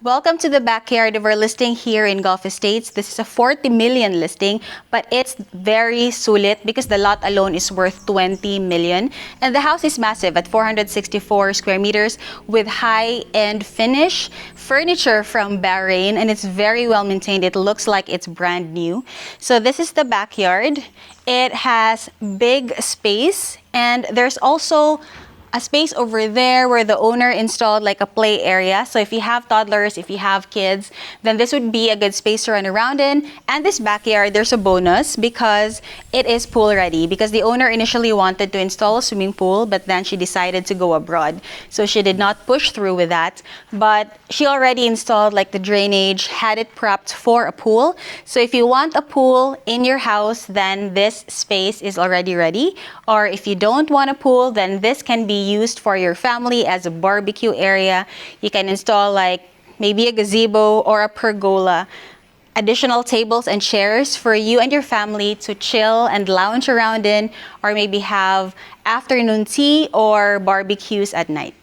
Welcome to the backyard of our listing here in Gulf Estates. This is a 40 million listing, but it's very sulit because the lot alone is worth 20 million. And the house is massive at 464 square meters with high-end finish, furniture from Bahrain, and it's very well maintained. It looks like it's brand new. So this is the backyard. It has big space, and there's also a space over there where the owner installed like a play area. So if you have toddlers, if you have kids, then this would be a good space to run around in. And this backyard, there's a bonus because it is pool ready, because the owner initially wanted to install a swimming pool, but then she decided to go abroad. So she did not push through with that, but she already installed like the drainage, had it prepped for a pool. So if you want a pool in your house, then this space is already ready. Or if you don't want a pool, then this can be used for your family as a barbecue area. You can install like maybe a gazebo or a pergola, additional tables and chairs for you and your family to chill and lounge around in, or maybe have afternoon tea or barbecues at night.